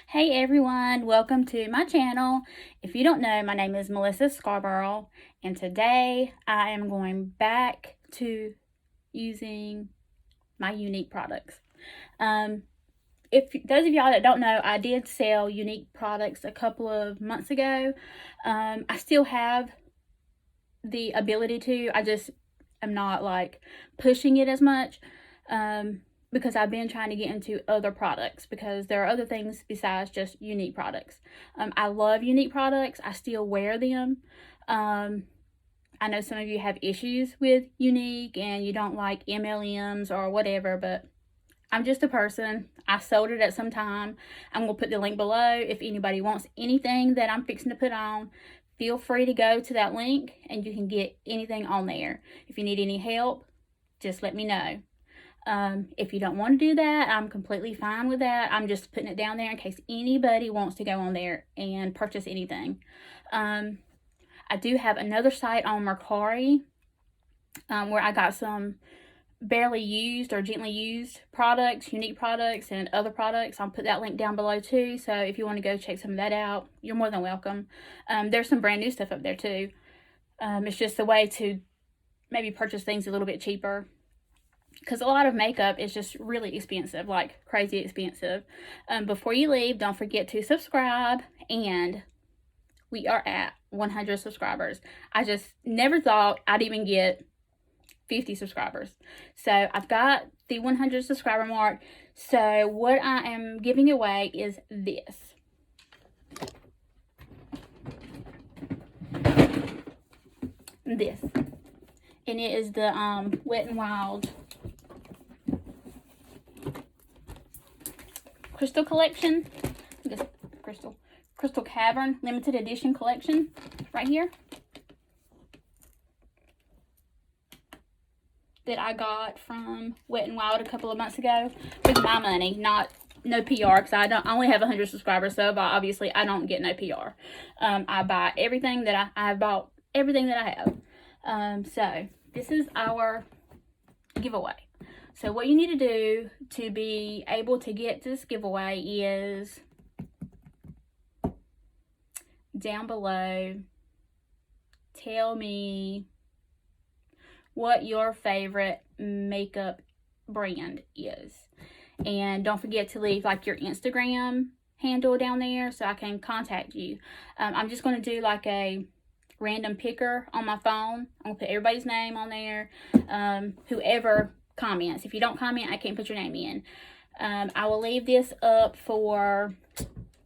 Hey everyone, welcome to my channel. If you don't know, my name is Melissa Scarborough, and today I am going back to using my Younique products. If those of y'all that don't know, I did sell Younique products a couple of months ago. I still have the ability to, I just am not like pushing it as much. Because I've been trying to get into other products because there are other things besides just Younique products. I love Younique products. I still wear them. I know some of you have issues with Younique and you don't like MLMs or whatever, but I'm just a person. I sold it at some time. I'm going to put the link below. If anybody wants anything that I'm fixing to put on, feel free to go to that link and you can get anything on there. If you need any help, just let me know. If you don't want to do that, I'm completely fine with that. I'm just putting it down there in case anybody wants to go on there and purchase anything. I do have another site on Mercari where I got some barely used or gently used products, Younique products, and other products. I'll put that link down below too. So if you want to go check some of that out, you're more than welcome. There's some brand new stuff up there too. It's just a way to maybe purchase things a little bit cheaper, because a lot of makeup is just really expensive, like crazy expensive. Before you leave, don't forget to subscribe, and we are at 100 subscribers. I just never thought I'd even get 50 subscribers. So I've got the 100 subscriber mark. So what I am giving away is this. And it is the Wet n Wild Crystal Collection. This Crystal Cavern limited edition collection right here that I got from Wet n Wild a couple of months ago with my money, no PR, because I only have 100 subscribers, so obviously I don't get no PR. I buy everything that I have bought everything that I have. So this is our giveaway. So what you need to do to be able to get this giveaway is down below, tell me what your favorite makeup brand is. And don't forget to leave like your Instagram handle down there so I can contact you. I'm just going to do like a random picker on my phone. I'm going to put everybody's name on there. Whoever comments. If you don't comment, I can't put your name in. I will leave this up for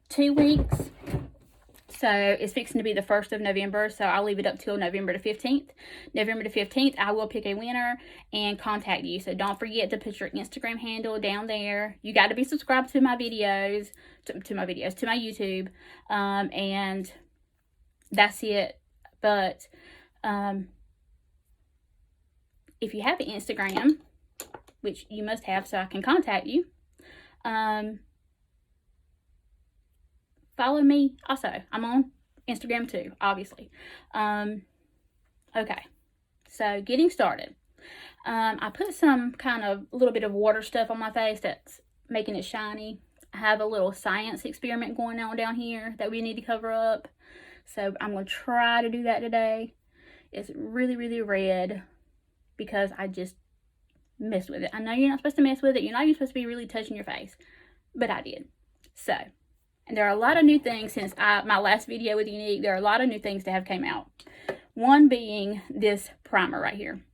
2 weeks. So it's fixing to be the 1st of November, so I'll leave it up till November the 15th. November the 15th, I will pick a winner and contact you. So don't forget to put your Instagram handle down there. You got to be subscribed to my videos, to my YouTube. And that's it. But if you have an Instagram, which you must have so I can contact you, follow me also. I'm on Instagram too, obviously. Okay, so getting started. I put some kind of little bit of water stuff on my face that's making it shiny. I have a little science experiment going on down here that we need to cover up. So I'm going to try to do that today. It's really, really red because I just messed with it. I know you're not supposed to mess with it. You're not even supposed to be really touching your face, but I did. So, and there are a lot of new things since my last video with Younique. There are a lot of new things that have came out. One being this primer right here.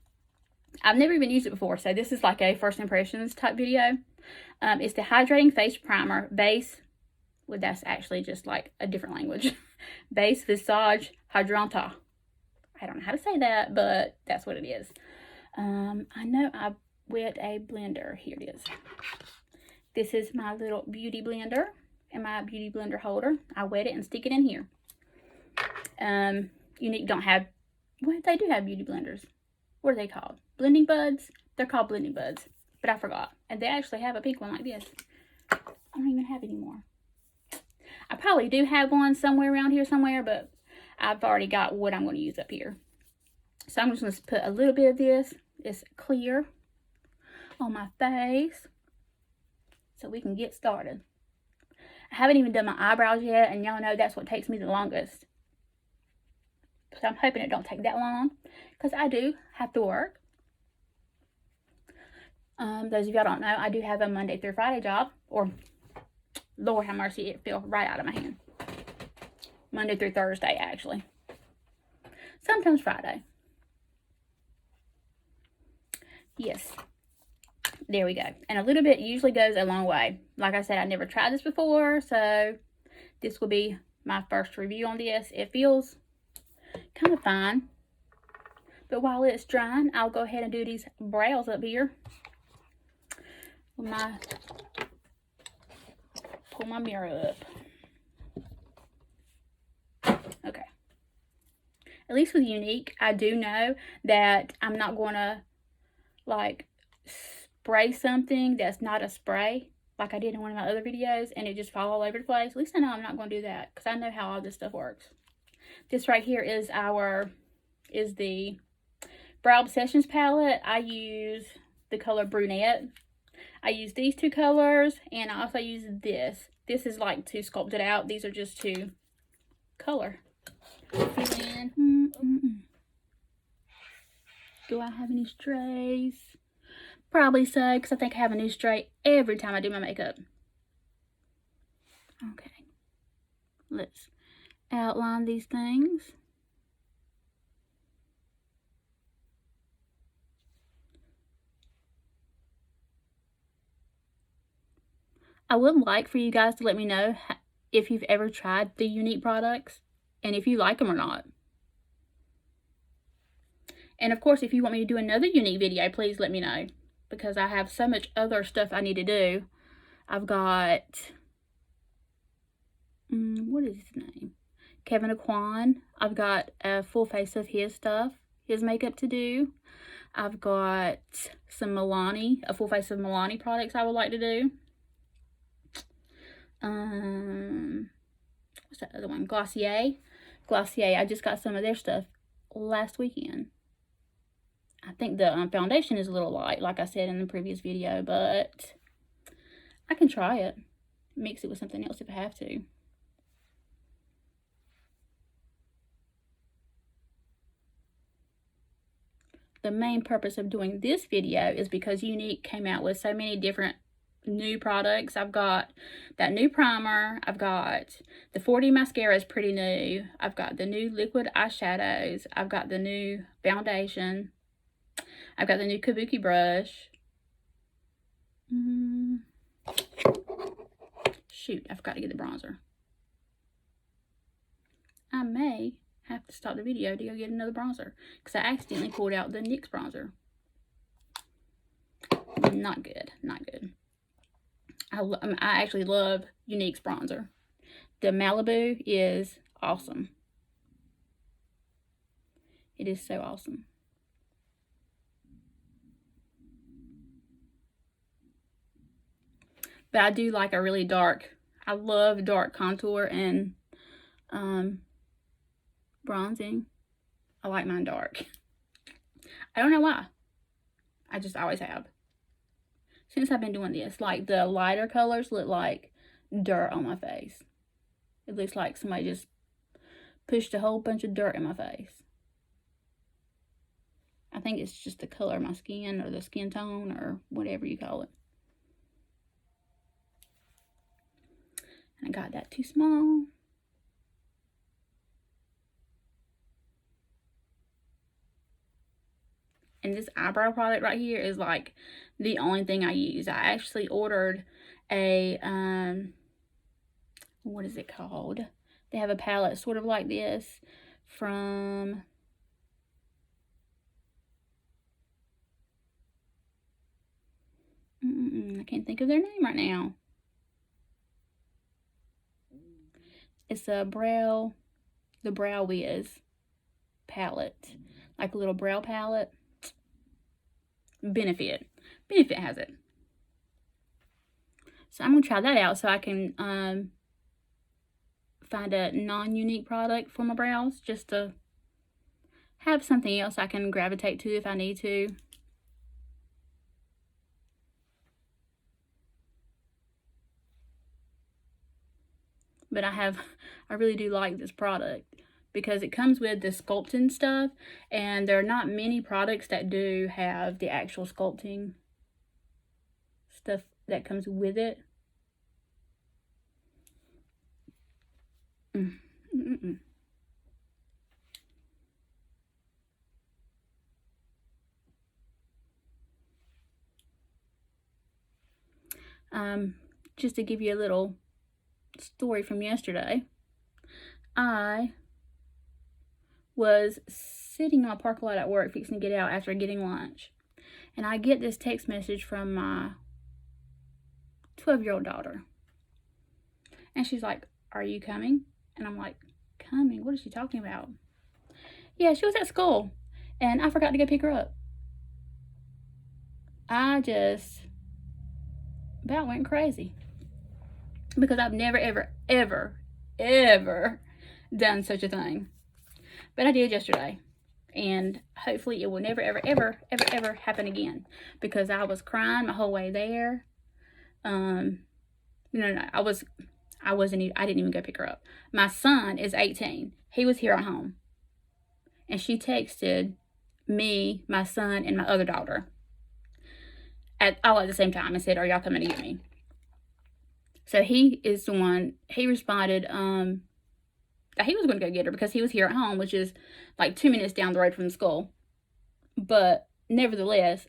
I've never even used it before, so this is like a first impressions type video. It's the Hydrating Face Primer Base. Well, that's actually just like a different language. Base Visage Hydrata. I don't know how to say that, but that's what it is. I know I wet a blender. Here it is. This is my little beauty blender and my beauty blender holder. I wet it and stick it in here. Younique don't have, well, they do have beauty blenders. What are they called? Blending buds? They're called blending buds, but I forgot. And they actually have a pink one like this. I don't even have any more. I probably do have one somewhere around here somewhere, but I've already got what I'm going to use up here. So I'm just going to put a little bit of this. It's clear on my face so we can get started. I haven't even done my eyebrows yet, and y'all know that's what takes me the longest. So I'm hoping it don't take that long, because I do have to work. Those of y'all don't know, I do have a Monday through Friday job, or Lord have mercy, it fell right out of my hand. Monday through Thursday, actually. Sometimes Friday. Yes. There we go. And a little bit usually goes a long way. Like I said, I never tried this before, so this will be my first review on this. It feels kind of fine. But while it's drying, I'll go ahead and do these brows up here. Pull my mirror up. Okay. At least with Younique, I do know that I'm not going to, like, spray something that's not a spray, like I did in one of my other videos, and it just fall all over the place. At least I know I'm not going to do that, because I know how all this stuff works. This right here is the Brow Obsessions palette. I use the color Brunette. I use these two colors, and I also use this. This is like to sculpt it out. These are just to color. Fill in. Do I have any strays? Probably so, because I think I have a new stray every time I do my makeup. Okay. Let's outline these things. I would like for you guys to let me know if you've ever tried the Younique products and if you like them or not. And of course, if you want me to do another Younique video, please let me know, because I have so much other stuff I need to do. I've got, what is his name? Kevin Aquan. I've got a full face of his stuff, his makeup to do. I've got some Milani, a full face of Milani products I would like to do. What's that other one? Glossier. I just got some of their stuff last weekend. I think the foundation is a little light, like I said in the previous video, but I can try it. Mix it with something else if I have to. The main purpose of doing this video is because Younique came out with so many different new products. I've got that new primer. I've got the 4D mascara is pretty new. I've got the new liquid eyeshadows. I've got the new foundation. I've got the new Kabuki brush. Shoot, I forgot to get the bronzer. I may have to stop the video to go get another bronzer, because I accidentally pulled out the NYX bronzer. Not good. Not good. I actually love Younique's bronzer. The Malibu is awesome. It is so awesome. But I do like a really dark, I love dark contour and bronzing. I like mine dark. I don't know why. I just always have. Since I've been doing this, like the lighter colors look like dirt on my face. It looks like somebody just pushed a whole bunch of dirt in my face. I think it's just the color of my skin, or the skin tone, or whatever you call it. And I got that too small. And this eyebrow product right here is like the only thing I use. I actually ordered a, what is it called? They have a palette sort of like this from, I can't think of their name right now. It's a brow, the Brow Wiz palette, like a little brow palette. Benefit has it. So I'm gonna try that out so I can find a non-Younique product for my brows, just to have something else I can gravitate to if I need to. But I really do like this product because it comes with the sculpting stuff, and there are not many products that do have the actual sculpting stuff that comes with it. Just to give you a little story from yesterday, I was sitting on a parking lot at work fixing to get out after getting lunch, and I get this text message from my 12-year-old daughter, and she's like, "Are you coming?" And I'm like, "Coming? What is she talking about?" Yeah, she was at school, and I forgot to go pick her up. I just about went crazy because I've never, ever, ever, ever done such a thing. But I did yesterday, and hopefully it will never, ever, ever, ever, ever happen again, because I was crying my whole way there. No, I didn't even go pick her up. My son is 18. He was here at home, and she texted me, my son, and my other daughter all at the same time and said, "Are y'all coming to get me?" So he is the one, he responded that he was going to go get her because he was here at home, which is like 2 minutes down the road from the school. But nevertheless,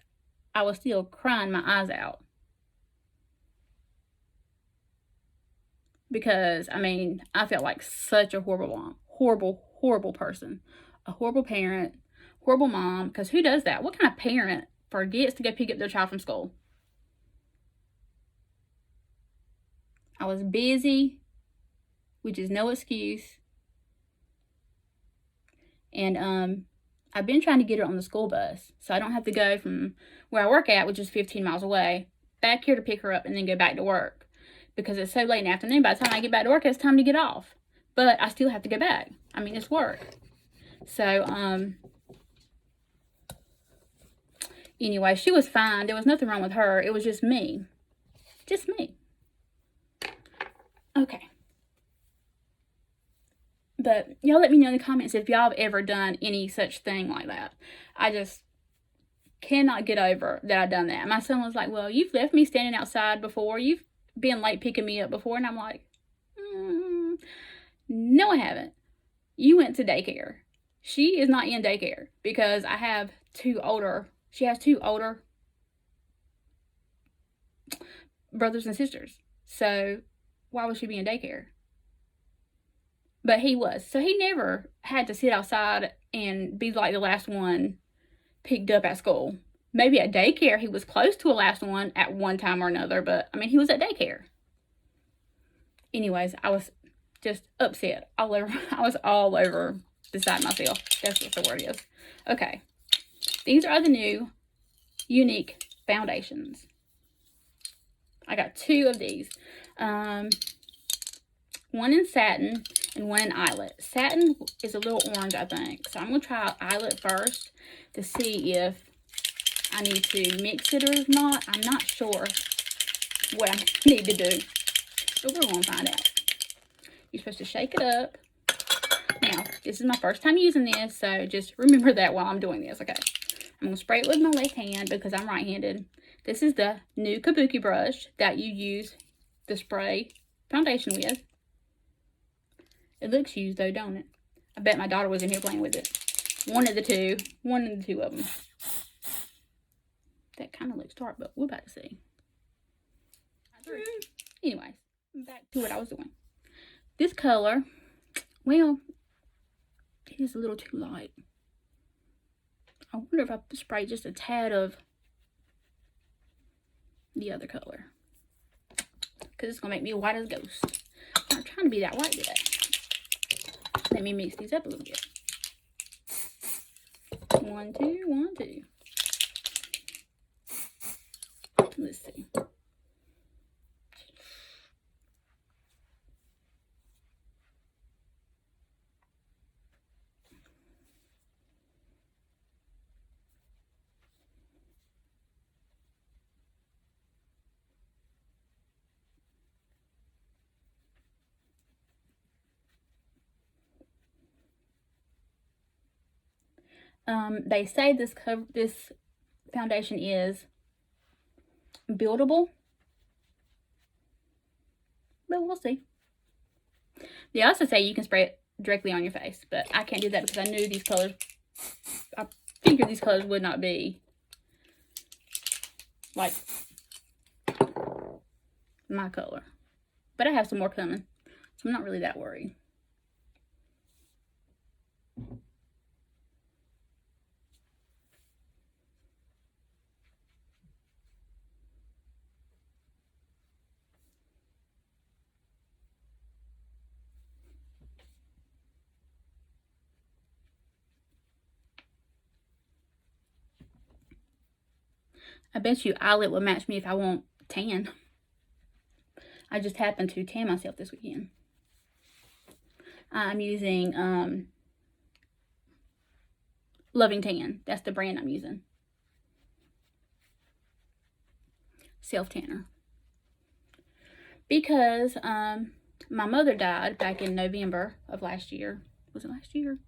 I was still crying my eyes out. Because, I mean, I felt like such a horrible mom. Horrible person. A horrible parent. Horrible mom. Because who does that? What kind of parent forgets to go pick up their child from school? I was busy, which is no excuse. And I've been trying to get her on the school bus, so I don't have to go from where I work at, which is 15 miles away, back here to pick her up and then go back to work. Because it's so late in the afternoon, by the time I get back to work, it's time to get off. But I still have to go back. I mean, it's work. So, anyway, she was fine. There was nothing wrong with her. It was just me. Just me. Okay. But y'all let me know in the comments if y'all have ever done any such thing like that. I just cannot get over that I've done that. My son was like, "Well, you've left me standing outside before. You've been late picking me up before." And I'm like, no, I haven't. You went to daycare. She is not in daycare because she has two older brothers and sisters. So why would she be in daycare? But he was. So he never had to sit outside and be like the last one picked up at school. Maybe at daycare he was close to a last one at one time or another, but I mean, he was at daycare. Anyways, I was just upset all over. I was all over beside myself. That's what the word is. Okay. These are the new Younique foundations. I got 2 of these. One in satin and one in eyelet. Satin is a little orange, I think. So I'm going to try eyelet first to see if I need to mix it or not. I'm not sure what I need to do, but we're going to find out. You're supposed to shake it up. Now, this is my first time using this, so just remember that while I'm doing this, okay? I'm going to spray it with my left hand because I'm right-handed. This is the new Kabuki brush that you use to spray foundation with. It looks used though, don't it? I bet my daughter was in here playing with it. One of the two of them. That kind of looks dark, but we're about to see. Anyways, back to what I was doing. This color, well, it is a little too light. I wonder if I spray just a tad of the other color, because it's going to make me white as a ghost. I'm not trying to be that white today. Let me mix these up a little bit. 1, 2, 1, 2. Let's see. They say this foundation is buildable, but we'll see. They also say you can spray it directly on your face, but I can't do that because I knew these colors, I figured these colors would not be like my color. But I have some more coming, so I'm not really that worried. I bet you eyelid will match me if I want tan. I just happened to tan myself this weekend. I'm using Loving Tan. That's the brand I'm using. Self tanner. Because my mother died back in November of last year. Was it last year?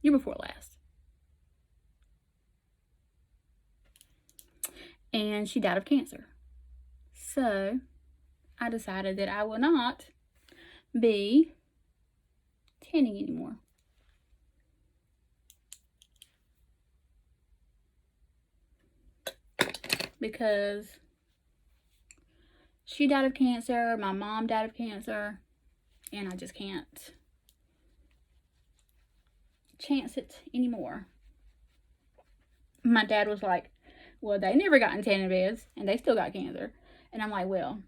Year before last. And she died of cancer. So I decided that I will not be tanning anymore. Because she died of cancer, my mom died of cancer, and I just can't chance it anymore. My dad was like, well, they never got in tanning beds, and they still got cancer. And I'm like, well,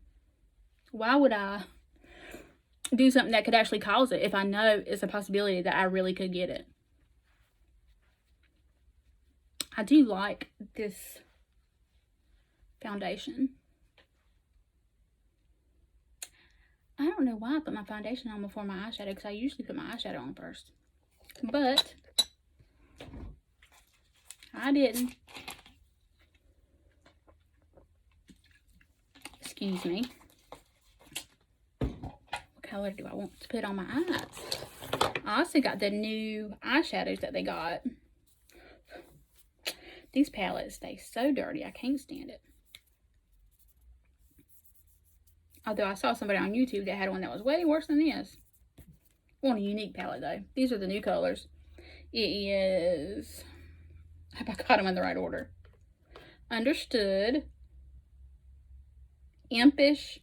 why would I do something that could actually cause it if I know it's a possibility that I really could get it? I do like this foundation. I don't know why I put my foundation on before my eyeshadow, because I usually put my eyeshadow on first. But I didn't. Excuse me. What color do I want to put on my eyes? I also got the new eyeshadows that they got. These palettes stay so dirty, I can't stand it. Although I saw somebody on YouTube that had one that was way worse than this. I want a Younique palette though. These are the new colors. It is, I hope I got them in the right order. Understood. Impish.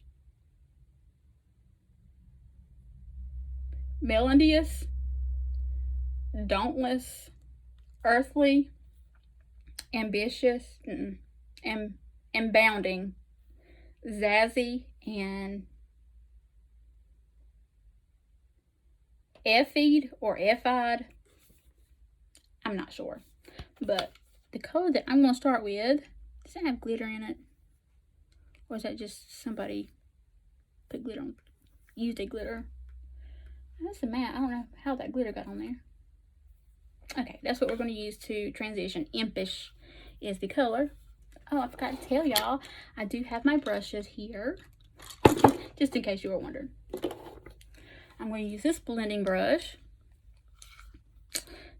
Melodious. Dauntless. Earthly. Ambitious. Abounding. Zazzy. And effied or effied. I'm not sure. But the color that I'm going to start with, does it have glitter in it? Or is that just somebody put glitter on, used a glitter? That's a matte. I don't know how that glitter got on there. Okay, that's what we're going to use to transition. Impish is the color. Oh, I forgot to tell y'all, I do have my brushes here. Just in case you were wondering. I'm going to use this blending brush.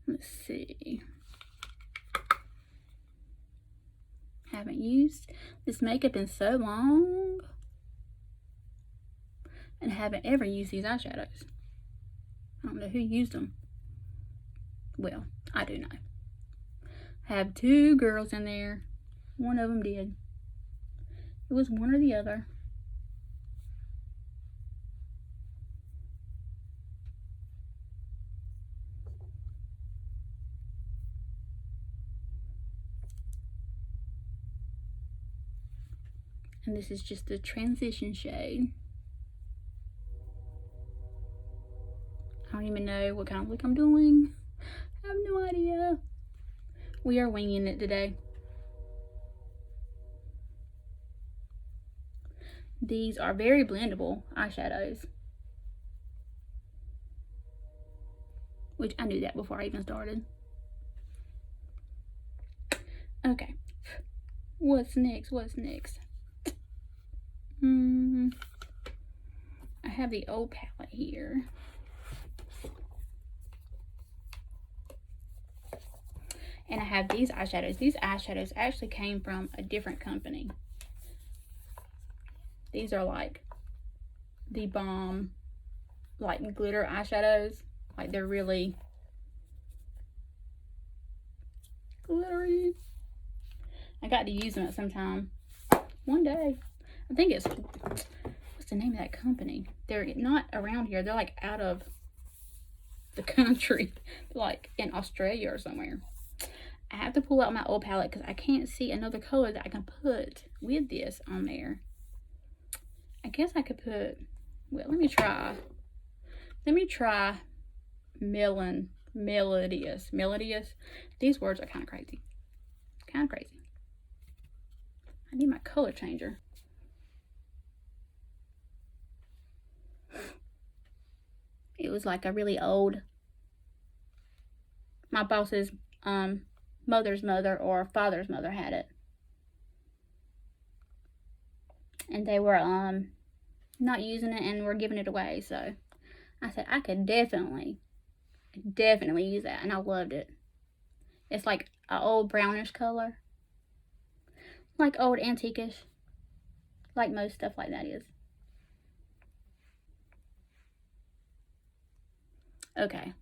Let's see. Haven't used this makeup in so long. And haven't ever used these eyeshadows. I don't know who used them. Well, I do know. I have two girls in there. One of them did. It was one or the other. And this is just the transition shade. I don't even know what kind of look I'm doing. I have no idea. We are winging it today. These are very blendable eyeshadows. Which I knew that before I even started. Okay. What's next? What's next? I have the old palette here. And I have these eyeshadows. These eyeshadows actually came from a different company. These are like the bomb, like glitter eyeshadows. Like they're really glittery. I got to use them at some time. One day. I think it's, what's the name of that company? They're not around here. They're like out of the country. Like in Australia or somewhere. I have to pull out my old palette because I can't see another color that I can put with this on there. I guess I could put, well, let me try Melodious. These words are kind of crazy. I need my color changer. It was like a really old, my boss's mother's mother or father's mother had it. And they were not using it and were giving it away. So I said I could definitely use that, and I loved it. It's like an old brownish color, like old antique-ish, like most stuff like that is. Okay,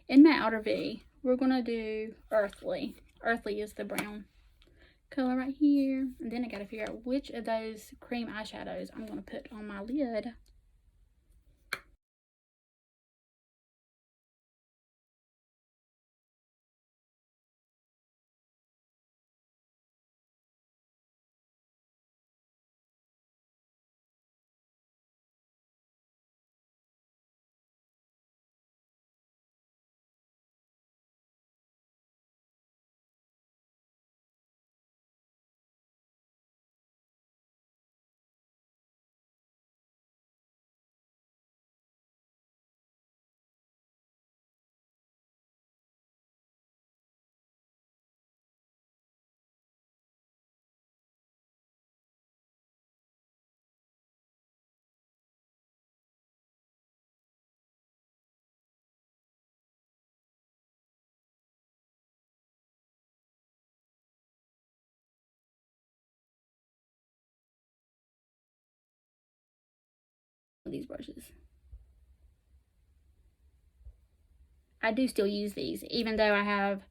in my outer V, we're gonna do Earthly. Earthly is the brown color right here, and then I gotta figure out which of those cream eyeshadows I'm gonna put on my lid. These brushes, I do still use these, even though I have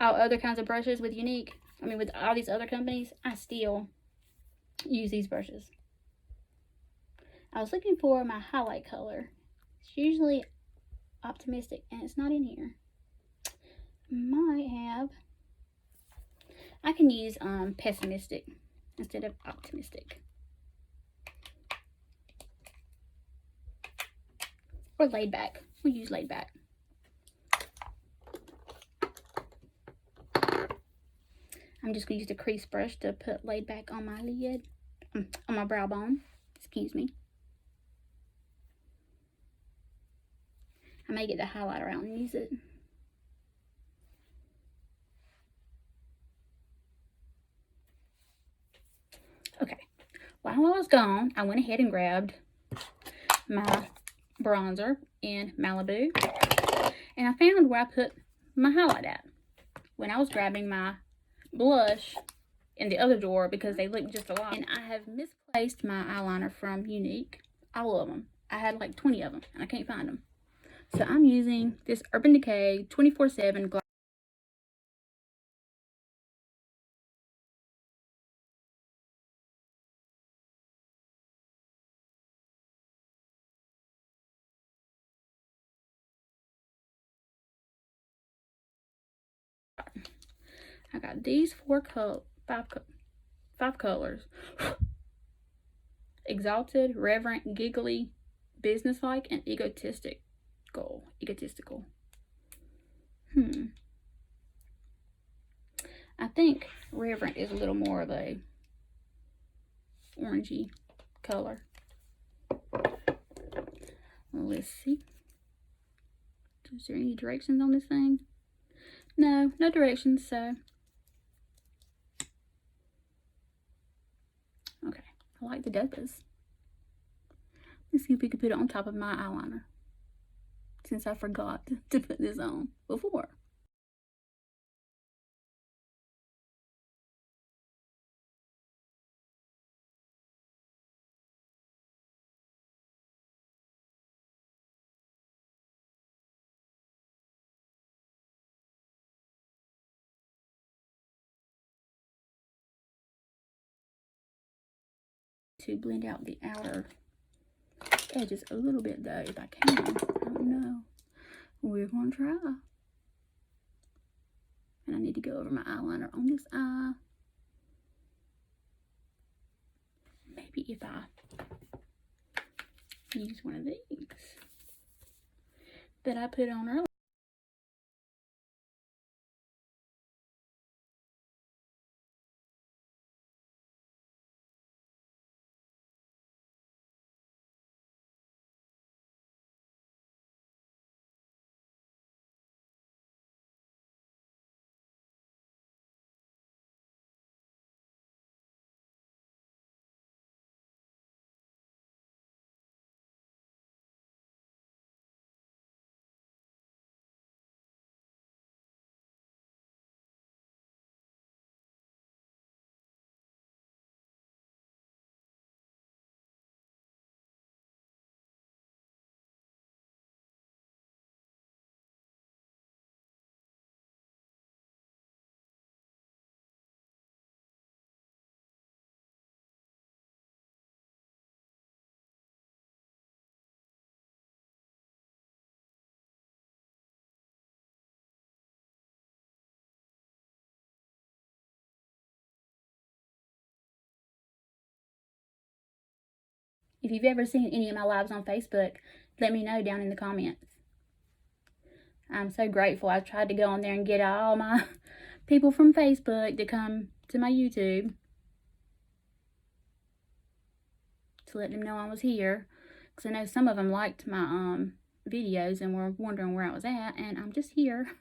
all other kinds of brushes with Younique. I mean, with all these other companies, I still use these brushes. I was looking for my highlight color. It's usually Optimistic, and it's not in here. Might have. I can use Pessimistic instead of Optimistic. Or Laid Back. We'll use Laid Back. I'm just going to use the crease brush to put Laid Back on my lid. On my brow bone. Excuse me. I may get the highlighter out and use it. Okay. While I was gone, I went ahead and grabbed my bronzer in Malibu. And I found where I put my highlight at when I was grabbing my blush in the other drawer because they look just alike. And I have misplaced my eyeliner from Younique. All of them. I had like 20 of them and I can't find them. So I'm using this Urban Decay 24/7 glass. I got these five colors. Exalted, reverent, giggly, businesslike, and egotistical. I think reverent is a little more of a orangey color. Let's see. Is there any directions on this thing? No directions, so. Okay, I like the dopest. Let's see if we can put it on top of my eyeliner, since I forgot to put this on before. to blend out the outer edges a little bit though, if I can. I don't know. We're gonna try. And I need to go over my eyeliner on this eye. Maybe if I use one of these that I put on earlier. If you've ever seen any of my lives on Facebook, let me know down in the comments. I'm so grateful. I tried to go on there and get all my people from Facebook to come to my YouTube to let them know I was here, because I know some of them liked my videos and were wondering where I was at, and I'm just here.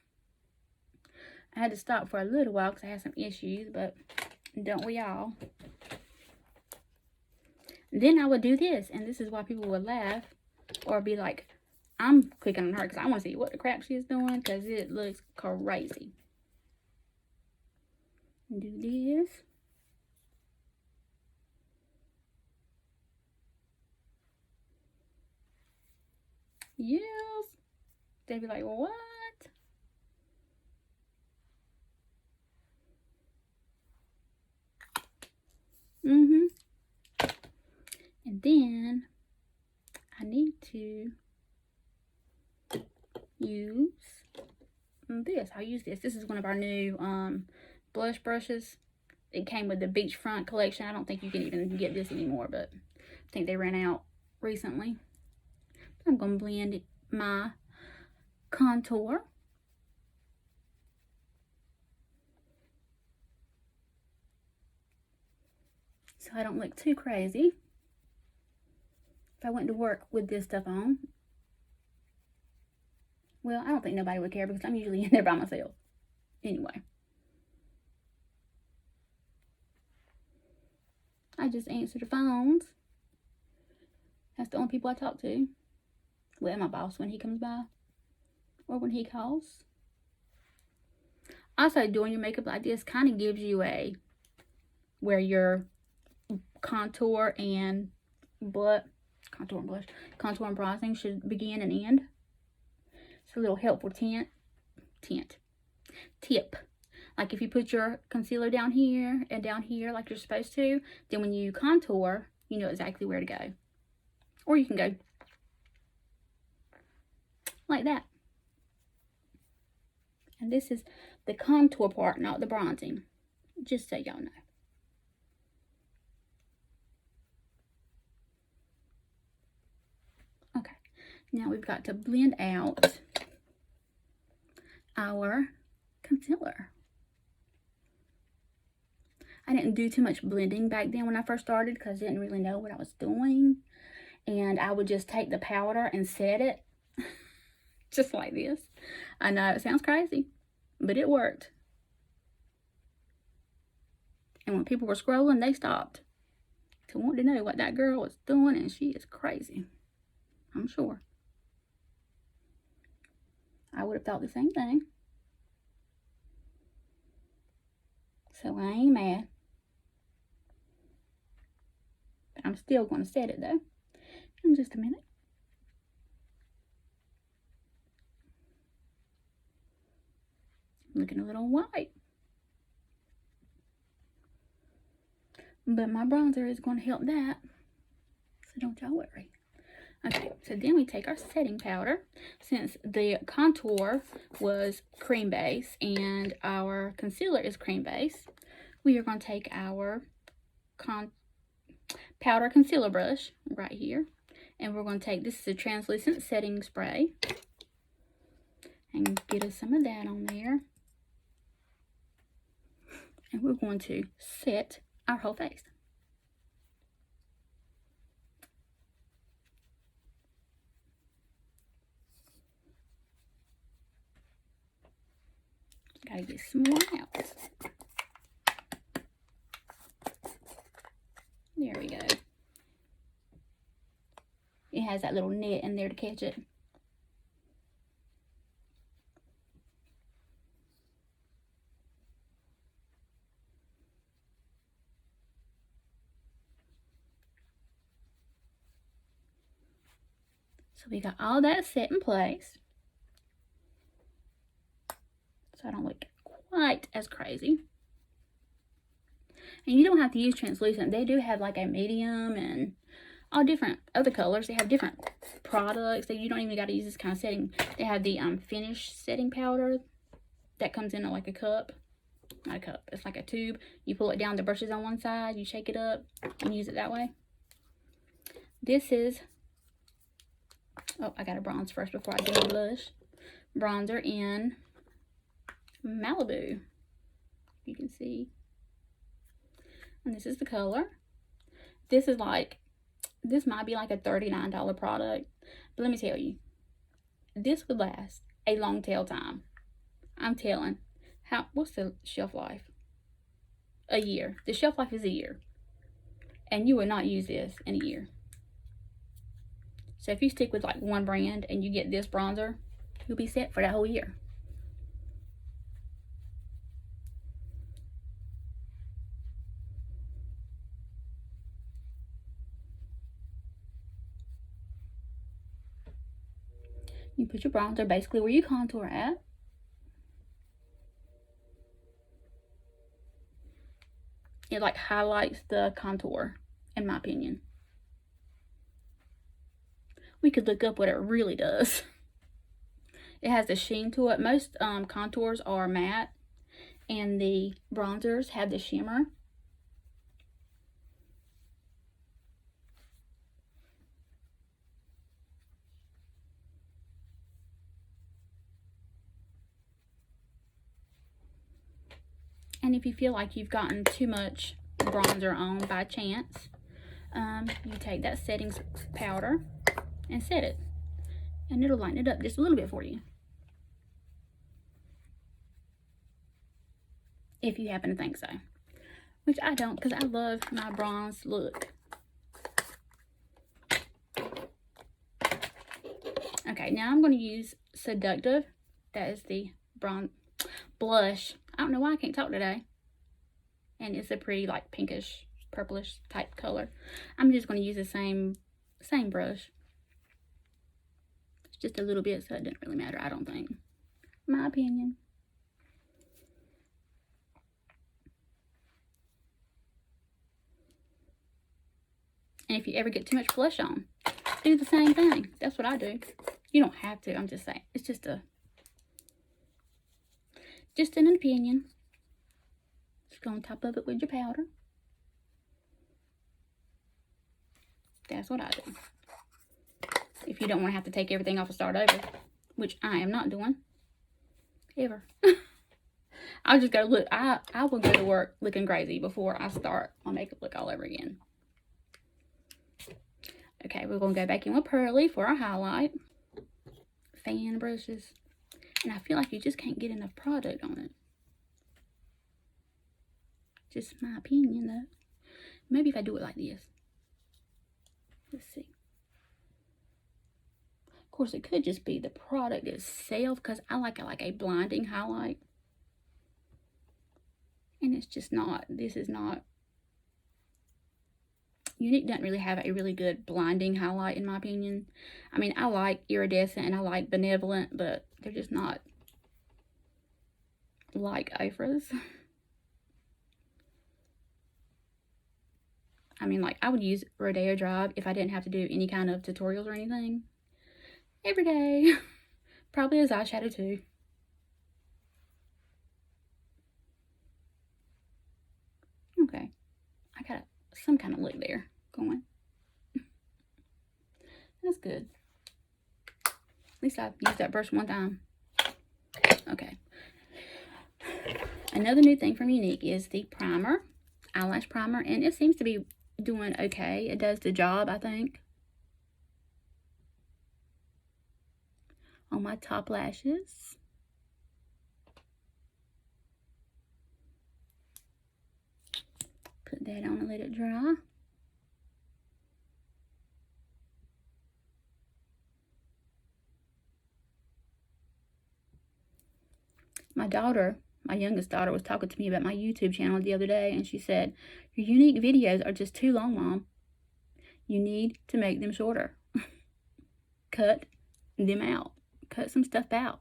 I had to stop for a little while because I had some issues, but don't we all? Then I would do this, and this is why people would laugh or be like, I'm clicking on her because I want to see what the crap she's doing, because it looks crazy. Do this. Yes. They'd be like, what? And then I need to use this. I'll use this. This is one of our new blush brushes. It came with the beachfront collection. I don't think you can even get this anymore, but I think they ran out recently. I'm going to blend my contour. So I don't look too crazy. If I went to work with this stuff on, well, I don't think nobody would care because I'm usually in there by myself. Anyway. I just answer the phones. That's the only people I talk to. Well, my boss when he comes by. Or when he calls. Also, doing your makeup like this kind of gives you a, where your contour and blush, contour and bronzing should begin and end. It's a little helpful tip. Like if you put your concealer down here and down here like you're supposed to, then when you contour, you know exactly where to go. Or you can go like that. And this is the contour part, not the bronzing. Just so y'all know. Okay, now we've got to blend out our concealer. I didn't do too much blending back then when I first started because I didn't really know what I was doing. And I would just take the powder and set it just like this. I know it sounds crazy, but it worked. And when people were scrolling, they stopped to want to know what that girl was doing, and she is crazy, I'm sure. I would have thought the same thing. So I ain't mad. But I'm still going to set it though in just a minute. Looking a little white. but my bronzer is going to help that, so don't y'all worry. Okay, so then we take our setting powder. Since the contour was cream base and our concealer is cream base, we are going to take our powder concealer brush right here, and we're going to take, this is a translucent setting spray, and get us some of that on there. And we're going to set our whole face. Gotta get some more out. There we go. It has that little net in there to catch it. So we got all that set in place, so I don't look quite as crazy. And you don't have to use translucent. They do have like a medium and all different other colors. They have different products that you don't even got to use this kind of setting. They have the finish setting powder that comes in like a cup. Not a cup, it's like a tube. You pull it down, the brush is on one side, you shake it up and use it that way. This is, oh, I got a bronze first before I do my blush. Bronzer in Malibu, you can see. And this is the color. This is like, this might be like a $39 product, but let me tell you, this would last a long tail time. I'm telling. What's the shelf life? A year. The shelf life is a year, and you would not use this in a year. So if you stick with like one brand and you get this bronzer, you'll be set for that whole year. You put your bronzer basically where you contour at. It like highlights the contour, in my opinion. We could look up what it really does. It has a sheen to it. Most contours are matte, and the bronzers have the shimmer. And if you feel like you've gotten too much bronzer on by chance, you take that setting powder and set it, and it'll lighten it up just a little bit for you, if you happen to think so, which I don't, because I love my bronze look. Okay, now I'm going to use Seductive. That is the blush. I don't know why I can't talk today. And it's a pretty like pinkish, purplish type color. I'm just going to use the same brush. It's just a little bit, so it doesn't really matter, I don't think. My opinion. And if you ever get too much blush on, do the same thing. That's what I do. You don't have to, I'm just saying. It's just an opinion. Just go on top of it with your powder. That's what I do. If you don't want to have to take everything off and start over, which I am not doing, ever. I'll just go look, I will go to work looking crazy before I start my makeup look all over again. Okay, we're going to go back in with Pearly for our highlight. Fan brushes. And I feel like you just can't get enough product on it. Just my opinion, though. Maybe if I do it like this. Let's see. Of course, it could just be the product itself, because I like it like a blinding highlight. And it's just not. This is not. Younique doesn't really have a really good blinding highlight, in my opinion. I mean, I like iridescent and I like benevolent, but they're just not like Ofra's. I mean, like, I would use Rodeo Drive if I didn't have to do any kind of tutorials or anything. Every day. Probably as eyeshadow too. Okay. I got some kind of look there going. That's good. At least I've used that brush one time. Okay. Another new thing from Younique is the primer. Eyelash primer. And it seems to be doing okay. It does the job, I think. On my top lashes. Put that on and let it dry. My daughter, my youngest daughter, was talking to me about my YouTube channel the other day, and she said, "Your Younique videos are just too long, Mom. You need to make them shorter. Cut them out. Cut some stuff out."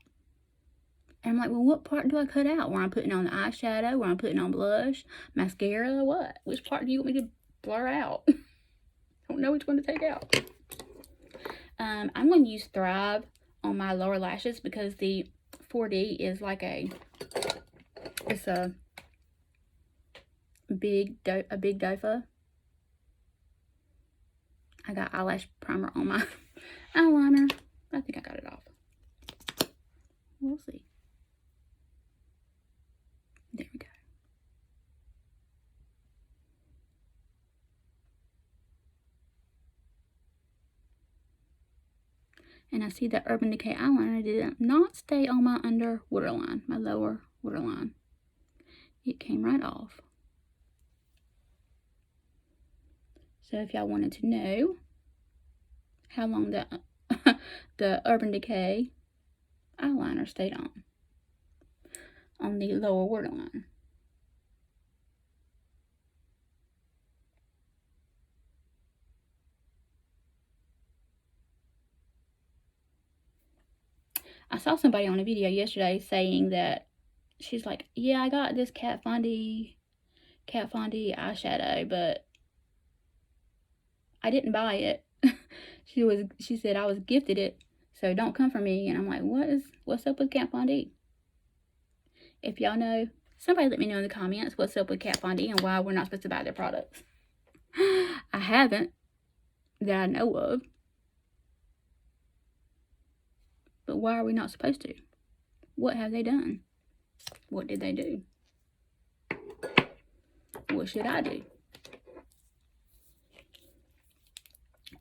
And I'm like, well, what part do I cut out? Where I'm putting on the eyeshadow, where I'm putting on blush, mascara, what? Which part do you want me to blur out? I don't know which one to take out. I'm going to use Thrive on my lower lashes because the 4D is like it's a big dofa. I got eyelash primer on my eyeliner. I think I got it off. We'll see. There we go. And I see that Urban Decay eyeliner did not stay on my under waterline, my lower waterline. It came right off. So if y'all wanted to know how long the Urban Decay eyeliner stayed on the lower waterline. I saw somebody on a video yesterday saying that she's like, yeah, I got this Kat Von D eyeshadow, but I didn't buy it. She said I was gifted it, so don't come for me. And I'm like, what's up with Kat Von D? If y'all know, somebody let me know in the comments what's up with Kat Von D and why we're not supposed to buy their products. I haven't, that I know of. But why are we not supposed to? What have they done? What did they do? What should I do?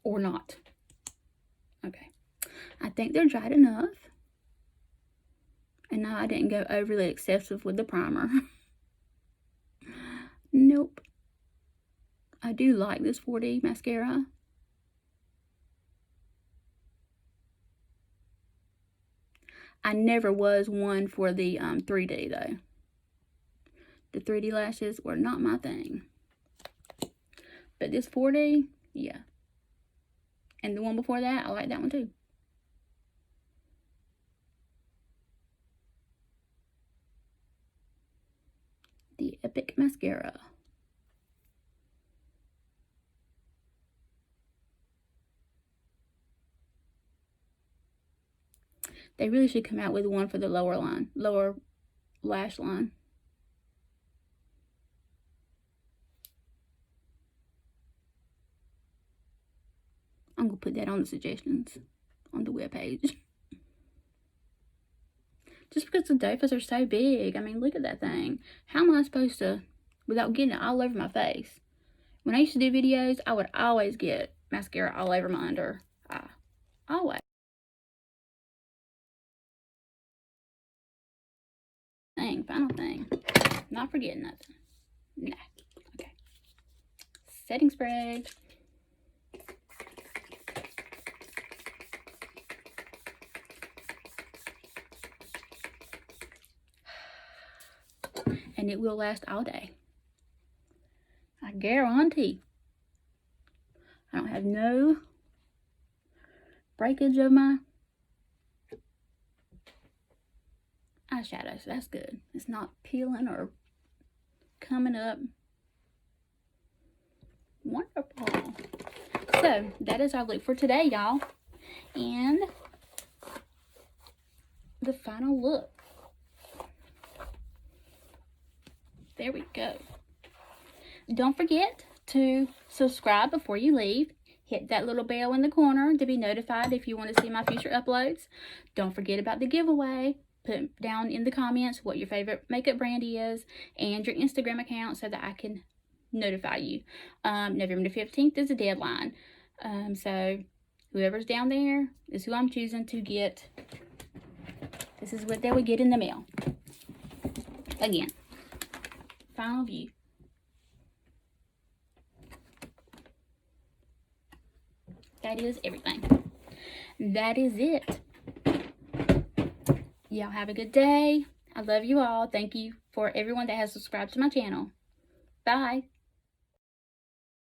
Or not? Okay. I think they're dried enough. And now I didn't go overly excessive with the primer. Nope. I do like this 4D mascara. I never was one for the 3D though. The 3D lashes were not my thing. But this 4D, yeah. And the one before that, I like that one too. The Epic Mascara. They really should come out with one for the lower lash line. I'm going to put that on the suggestions on the webpage. Just because the dofas are so big. I mean, look at that thing. How am I supposed to, without getting it all over my face? When I used to do videos, I would always get mascara all over my under eye. Always. Final thing. Not forgetting nothing. Nah. Okay. Setting spray. And it will last all day. I guarantee. I don't have no breakage of my eyeshadow, so that's good. It's not peeling or coming up. Wonderful. So, that is our look for today, y'all. And the final look. There we go. Don't forget to subscribe before you leave. Hit that little bell in the corner to be notified if you want to see my future uploads. Don't forget about the giveaway. Put down in the comments what your favorite makeup brand is and your Instagram account so that I can notify you. November the 15th is the deadline. So whoever's down there is who I'm choosing to get. This is what they would get in the mail. Again, final view. That is everything. That is it. Y'all have a good day. I love you all. Thank you for everyone that has subscribed to my channel. Bye.